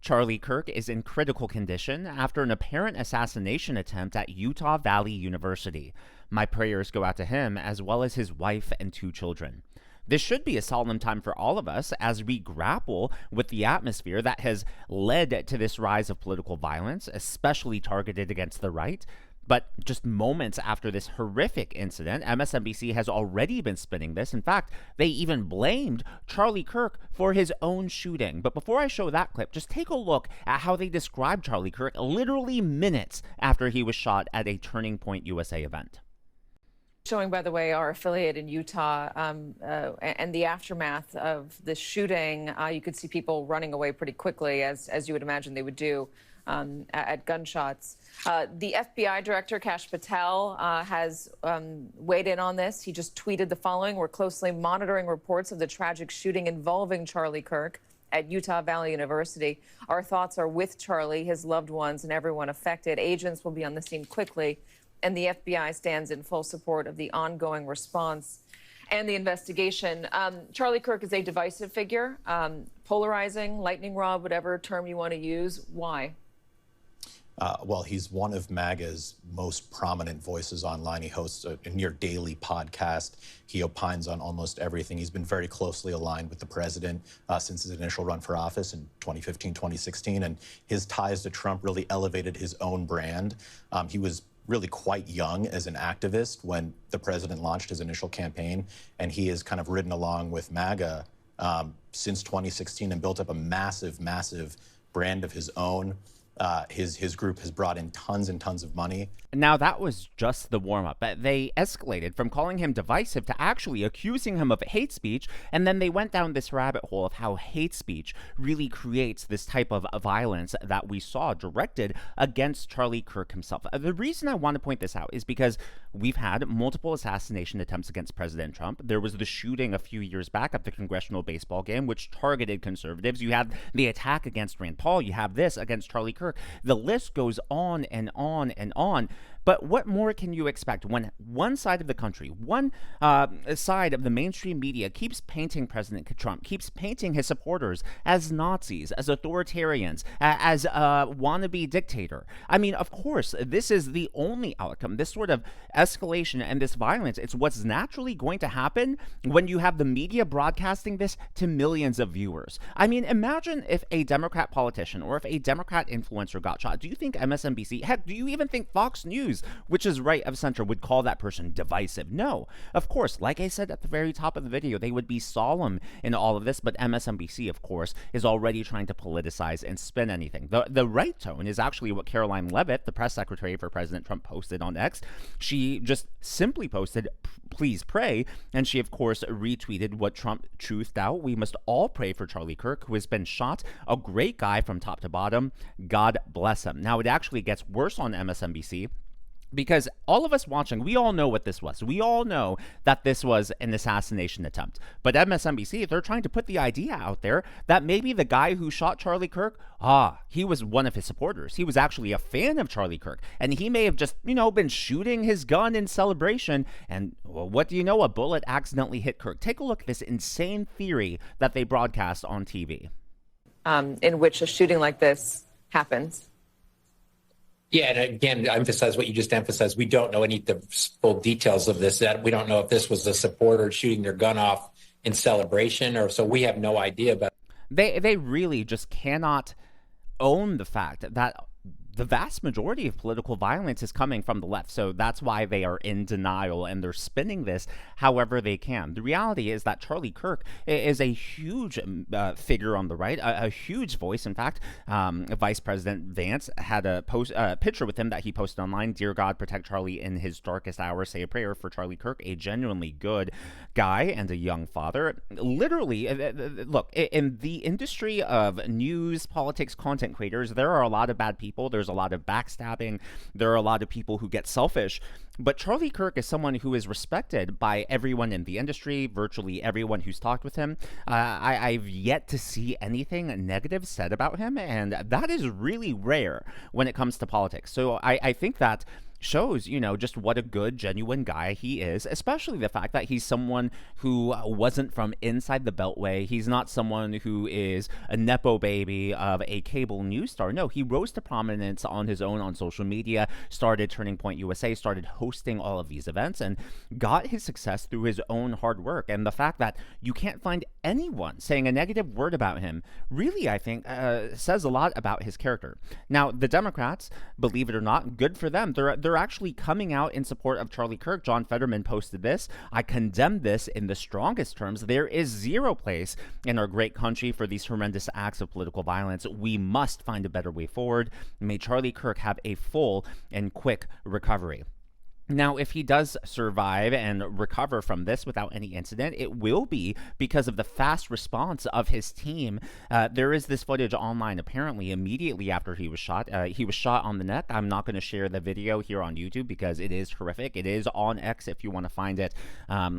Charlie Kirk is in critical condition after an apparent assassination attempt at Utah Valley University. My prayers go out to him as well as his wife and 2 children. This should be a solemn time for all of us as we grapple with the atmosphere that has led to this rise of political violence, especially targeted against the right. But just moments after this horrific incident, MSNBC has already been spinning this. In fact, they even blamed Charlie Kirk for his own shooting. But before I show that clip, just take a look at how they described Charlie Kirk literally minutes after he was shot at a TurningPoint USA event. Showing, by the way, our affiliate in Utah and the aftermath of the shooting, you could see people running away pretty quickly, as you would imagine they would do at gunshots. The FBI director, Kash Patel, has weighed in on this. He just tweeted the following: "We're closely monitoring reports of the tragic shooting involving Charlie Kirk at Utah Valley University. Our thoughts are with Charlie, his loved ones, and everyone affected. Agents will be on the scene quickly, and the FBI stands in full support of the ongoing response and the investigation." Charlie Kirk is a divisive figure, polarizing, lightning rod, whatever term you want to use. Why? Well, he's one of MAGA's most prominent voices online. He hosts a near daily podcast. He opines on almost everything. He's been very closely aligned with the president since his initial run for office in 2015, 2016. And his ties to Trump really elevated his own brand. He was really quite young as an activist when the president launched his initial campaign. And he has kind of ridden along with MAGA since 2016 and built up a massive, massive brand of his own. His group has brought in tons and tons of money. Now, that was just the warm-up. They escalated from calling him divisive to actually accusing him of hate speech, and then they went down this rabbit hole of how hate speech really creates this type of violence that we saw directed against Charlie Kirk himself. The reason I want to point this out is because we've had multiple assassination attempts against President Trump. There was the shooting a few years back at the congressional baseball game, which targeted conservatives. You had the attack against Rand Paul. You have this against Charlie Kirk. The list goes on and on and on. But what more can you expect when one side of the country, one side of the mainstream media keeps painting President Trump, keeps painting his supporters as Nazis, as authoritarians, as a wannabe dictator? I mean, of course, this is the only outcome. This sort of escalation and this violence, it's what's naturally going to happen when you have the media broadcasting this to millions of viewers. I mean, imagine if a Democrat politician or if a Democrat influencer got shot. Do you think MSNBC, heck, do you even think Fox News, which is right of center, would call that person divisive? No. Of course, like I said at the very top of the video, they would be solemn in all of this, but MSNBC, of course, is already trying to politicize and spin anything. The right tone is actually what Caroline Leavitt, the press secretary for President Trump, posted on X. She just simply posted, "Please pray," and she, of course, retweeted what Trump truthed out. "We must all pray for Charlie Kirk, who has been shot. A great guy from top to bottom. God bless him." Now, it actually gets worse on MSNBC, because all of us watching, we all know what this was. We all know that this was an assassination attempt. But MSNBC, they're trying to put the idea out there that maybe the guy who shot Charlie Kirk, he was one of his supporters. He was actually a fan of Charlie Kirk. And he may have just, been shooting his gun in celebration. And well, what do you know? A bullet accidentally hit Kirk. Take a look at this insane theory that they broadcast on TV. In which a shooting like this happens. Yeah, and again, I emphasize what you just emphasized. We don't know the full details of this. That we don't know if this was a supporter shooting their gun off in celebration, or so we have no idea about. They really just cannot own the fact that the vast majority of political violence is coming from the left. So that's why they are in denial and they're spinning this however they can. The reality is that Charlie Kirk is a huge figure on the right, a huge voice. In fact, Vice President Vance had a picture with him that he posted online. "Dear God, protect Charlie in his darkest hour. Say a prayer for Charlie Kirk, a genuinely good guy and a young father." Literally, look, in the industry of news, politics, content creators, there are a lot of bad people. There's a lot of backstabbing. There are a lot of people who get selfish. But Charlie Kirk is someone who is respected by everyone in the industry, virtually everyone who's talked with him. I've yet to see anything negative said about him, and that is really rare when it comes to politics. So I think that shows, just what a good, genuine guy he is, especially the fact that he's someone who wasn't from inside the Beltway. He's not someone who is a Nepo baby of a cable news star. No, he rose to prominence on his own on social media, started Turning Point USA, started hosting all of these events, and got his success through his own hard work. And the fact that you can't find anyone saying a negative word about him really, I think, says a lot about his character. Now, the Democrats, believe it or not, good for them. They're actually coming out in support of Charlie Kirk. John Fetterman posted this. I condemn this in the strongest terms. There is zero place in our great country for these horrendous acts of political violence. We must find a better way forward. May Charlie Kirk have a full and quick recovery. Now, if he does survive and recover from this without any incident, it will be because of the fast response of his team. There is this footage online, apparently, immediately after he was shot. He was shot on the neck. I'm not going to share the video here on YouTube because it is horrific. It is on X if you want to find it.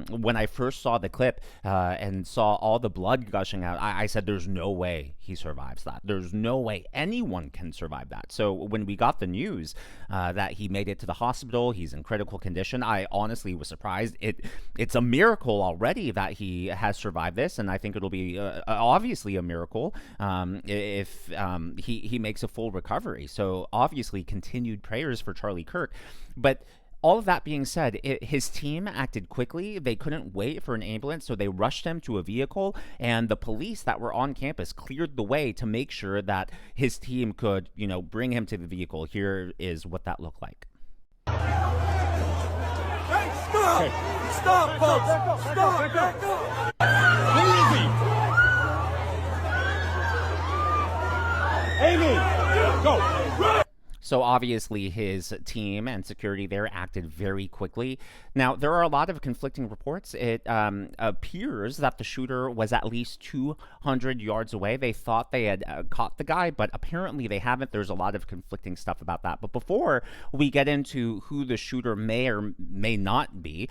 When I first saw the clip and saw all the blood gushing out, I said, there's no way he survives that. There's no way anyone can survive that. So when we got the news that he made it to the hospital, he's in critical condition, I honestly was surprised. It's a miracle already that he has survived this, and I think it'll be obviously a miracle if he makes a full recovery. So obviously continued prayers for Charlie Kirk. But all of that being said, his team acted quickly. They couldn't wait for an ambulance, so they rushed him to a vehicle, and the police that were on campus cleared the way to make sure that his team could, bring him to the vehicle. Here is what that looked like. Hey, stop! Okay. Stop, folks! Stop! Back up! Amy, go! So obviously his team and security there acted very quickly. Now, there are a lot of conflicting reports. It appears that the shooter was at least 200 yards away. They thought they had caught the guy, but apparently they haven't. There's a lot of conflicting stuff about that. But before we get into who the shooter may or may not be,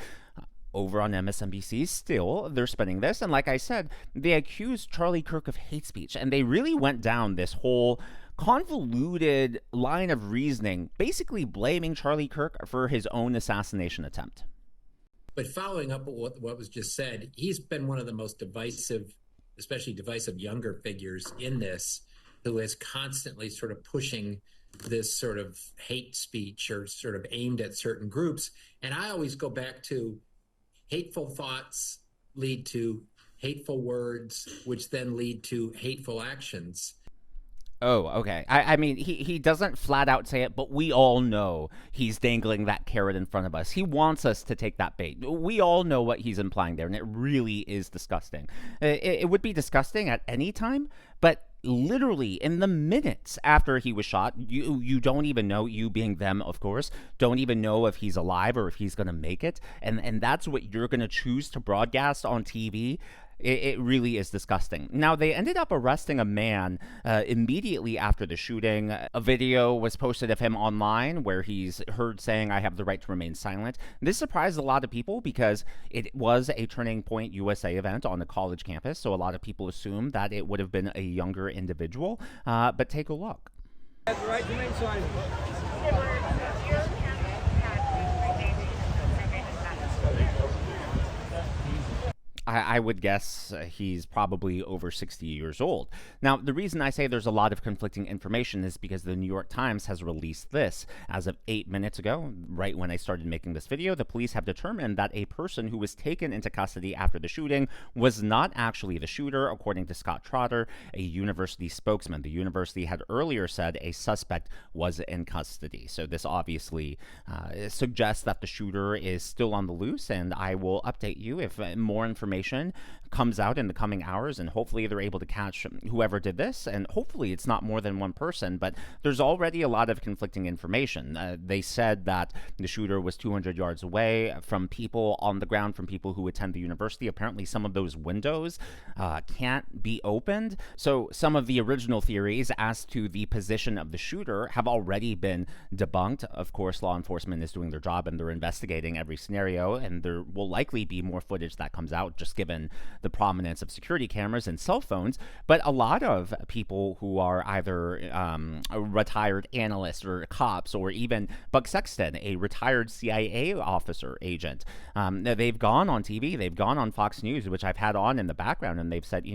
over on MSNBC, still, they're spinning this. And like I said, they accused Charlie Kirk of hate speech. And they really went down this whole convoluted line of reasoning, basically blaming Charlie Kirk for his own assassination attempt. But following up with what was just said, he's been one of the most divisive, especially divisive younger figures in this, who is constantly sort of pushing this sort of hate speech or sort of aimed at certain groups. And I always go back to hateful thoughts lead to hateful words, which then lead to hateful actions. Oh, okay. I mean, he doesn't flat out say it, but we all know he's dangling that carrot in front of us. He wants us to take that bait. We all know what he's implying there, and it really is disgusting. It would be disgusting at any time, but literally in the minutes after he was shot, you don't even know, you being them, of course, don't even know if he's alive or if he's going to make it. And that's what you're going to choose to broadcast on TV. It really is disgusting. Now, they ended up arresting a man immediately after the shooting. A video was posted of him online where he's heard saying, I have the right to remain silent. This surprised a lot of people because it was a Turning Point USA event on a college campus, so a lot of people assumed that it would have been a younger individual. But take a look. I have the right to remain silent. I would guess he's probably over 60 years old. Now, the reason I say there's a lot of conflicting information is because the New York Times has released this. As of 8 minutes ago, right when I started making this video, the police have determined that a person who was taken into custody after the shooting was not actually the shooter, according to Scott Trotter, a university spokesman. The university had earlier said a suspect was in custody. So this obviously suggests that the shooter is still on the loose, and I will update you if more information comes out in the coming hours, and hopefully they're able to catch whoever did this, and hopefully it's not more than one person. But there's already a lot of conflicting information. They said that the shooter was 200 yards away from people on the ground, from people who attend the university. Apparently some of those windows can't be opened. So some of the original theories as to the position of the shooter have already been debunked. Of course, law enforcement is doing their job and they're investigating every scenario, and there will likely be more footage that comes out, just course, given the prominence of security cameras and cell phones. But a lot of people who are either retired analysts or cops, or even Buck Sexton, a retired CIA officer agent, they've gone on TV, they've gone on Fox News, which I've had on in the background, and they've said,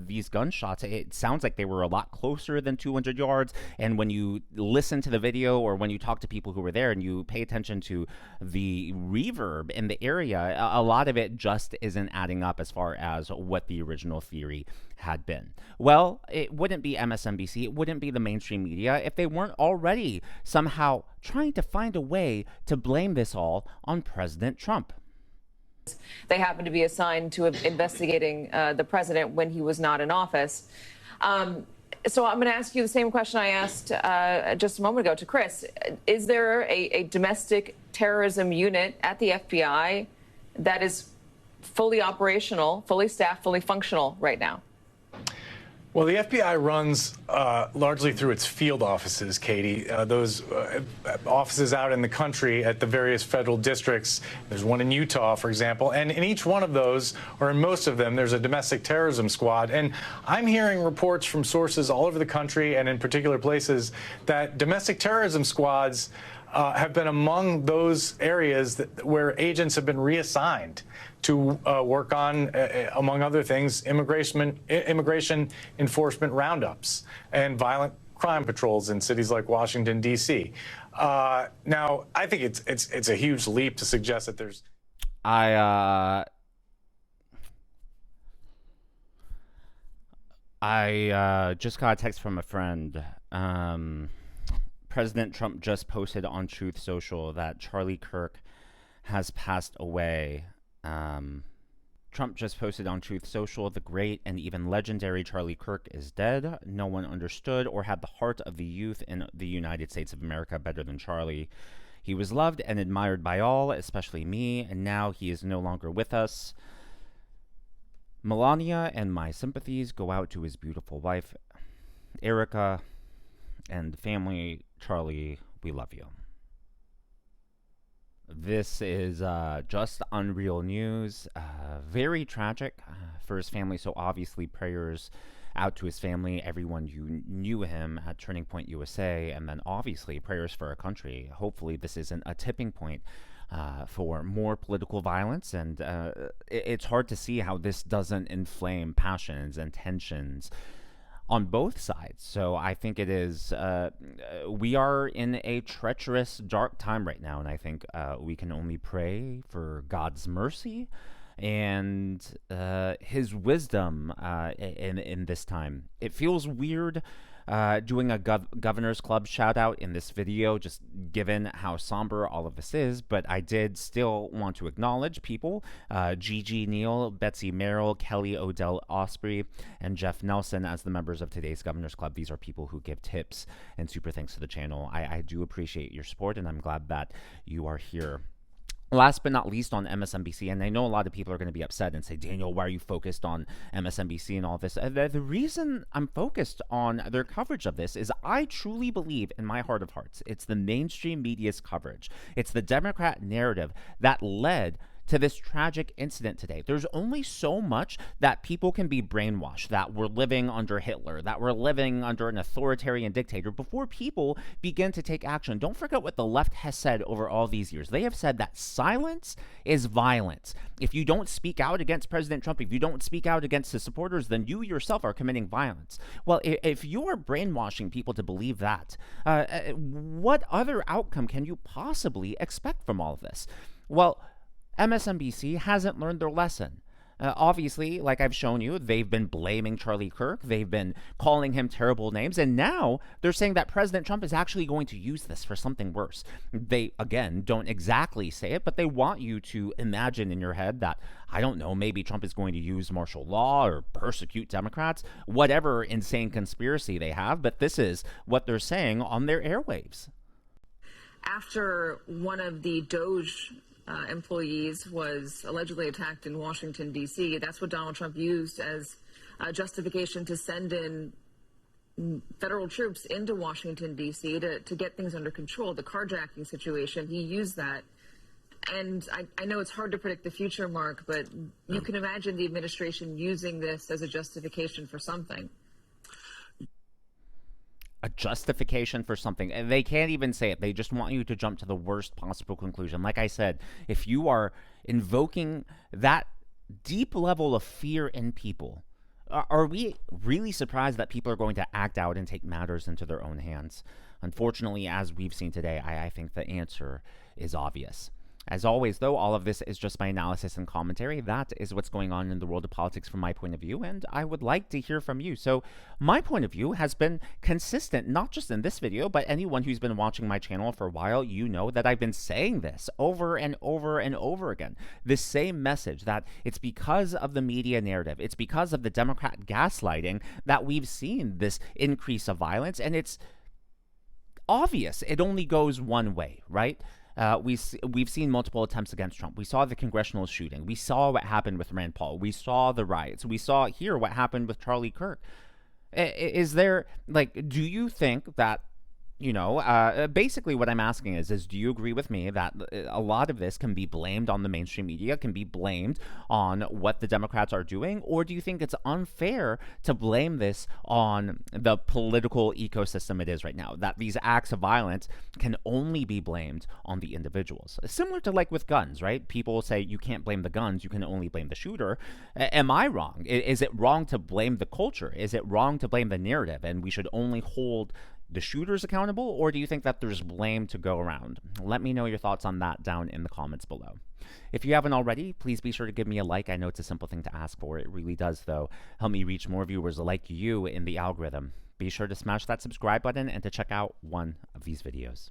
these gunshots, it sounds like they were a lot closer than 200 yards. And when you listen to the video, or when you talk to people who were there and you pay attention to the reverb in the area, a lot of it just isn't adding up as far as what the original theory had been. Well, it wouldn't be MSNBC, it wouldn't be the mainstream media if they weren't already somehow trying to find a way to blame this all on President Trump. They happen to be assigned to investigating the president when he was not in office. So I'm going to ask you the same question I asked just a moment ago to Chris. Is there a domestic terrorism unit at the FBI that is fully operational, fully staffed, fully functional right now? Well, the FBI runs largely through its field offices, Katie. Those offices out in the country at the various federal districts. There's one in Utah, for example. And in each one of those, or in most of them, there's a domestic terrorism squad. And I'm hearing reports from sources all over the country and in particular places that domestic terrorism squads have been among those areas where agents have been reassigned to work on, among other things, immigration enforcement roundups and violent crime patrols in cities like Washington, D.C. Now, I think it's a huge leap to suggest that there's. I just got a text from a friend. President Trump just posted on Truth Social that Charlie Kirk has passed away. Trump just posted on Truth Social, the great and even legendary Charlie Kirk is dead. No one understood or had the heart of the youth in the United States of America better than Charlie. He was loved and admired by all, especially me, and now he is no longer with us. Melania and my sympathies go out to his beautiful wife, Erica, and family. Charlie, we love you. This is just unreal news. Very tragic for his family. So obviously prayers out to his family, everyone who knew him at Turning Point USA, and then obviously prayers for our country. Hopefully this isn't a tipping point for more political violence. And it's hard to see how this doesn't inflame passions and tensions on both sides. So I think it is, we are in a treacherous, dark time right now, and I think we can only pray for God's mercy and his wisdom in this time. It feels weird doing a Governor's Club shout out in this video, just given how somber all of this is, but I did still want to acknowledge people, Gigi Neal, Betsy Merrill, Kelly Odell Osprey, and Jeff Nelson as the members of today's Governor's Club. These are people who give tips and super thanks to the channel. I do appreciate your support, and I'm glad that you are here. Last but not least, on MSNBC, and I know a lot of people are going to be upset and say, Daniel, why are you focused on MSNBC and all this? The reason I'm focused on their coverage of this is I truly believe in my heart of hearts, it's the mainstream media's coverage. It's the Democrat narrative that led to this tragic incident today. There's only so much that people can be brainwashed, that we're living under Hitler, that we're living under an authoritarian dictator, before people begin to take action. Don't forget what the left has said over all these years. They have said that silence is violence. If you don't speak out against President Trump, if you don't speak out against his supporters, then you yourself are committing violence. Well, if you're brainwashing people to believe that, what other outcome can you possibly expect from all of this? Well, MSNBC hasn't learned their lesson. Obviously, like I've shown you, they've been blaming Charlie Kirk. They've been calling him terrible names. And now they're saying that President Trump is actually going to use this for something worse. They, again, don't exactly say it, but they want you to imagine in your head that, I don't know, maybe Trump is going to use martial law or persecute Democrats, whatever insane conspiracy they have. But this is what they're saying on their airwaves. After one of the DOJ employees was allegedly attacked in Washington, D.C. That's what Donald Trump used as justification to send in federal troops into Washington, D.C. to get things under control. The carjacking situation, he used that And I know it's hard to predict the future, Mark, but you can imagine the administration using this as a justification for something. A justification for something. And they can't even say it. They just want you to jump to the worst possible conclusion. Like I said, if you are invoking that deep level of fear in people, are we really surprised that people are going to act out and take matters into their own hands? Unfortunately, as we've seen today, I think the answer is obvious. As always, though, all of this is just my analysis and commentary. That is what's going on in the world of politics from my point of view, and I would like to hear from you. So my point of view has been consistent, not just in this video, but anyone who's been watching my channel for a while, you know that I've been saying this over and over and over again. This same message that it's because of the media narrative, it's because of the Democrat gaslighting that we've seen this increase of violence, and it's obvious. It only goes one way, right? We've seen multiple attempts against Trump. We saw the congressional shooting. We saw what happened with Rand Paul. We saw the riots. We saw here what happened with Charlie Kirk. Is there, like, do you think that, you know, basically what I'm asking is do you agree with me that a lot of this can be blamed on the mainstream media, can be blamed on what the Democrats are doing, or do you think it's unfair to blame this on the political ecosystem it is right now, that these acts of violence can only be blamed on the individuals? Similar to like with guns, right? People say you can't blame the guns, you can only blame the shooter. Am I wrong? Is it wrong to blame the culture? Is it wrong to blame the narrative and we should only hold the shooters accountable, or do you think that there's blame to go around? Let me know your thoughts on that down in the comments below. If you haven't already, please be sure to give me a like. I know it's a simple thing to ask for. It really does, though, help me reach more viewers like you in the algorithm. Be sure to smash that subscribe button and to check out one of these videos.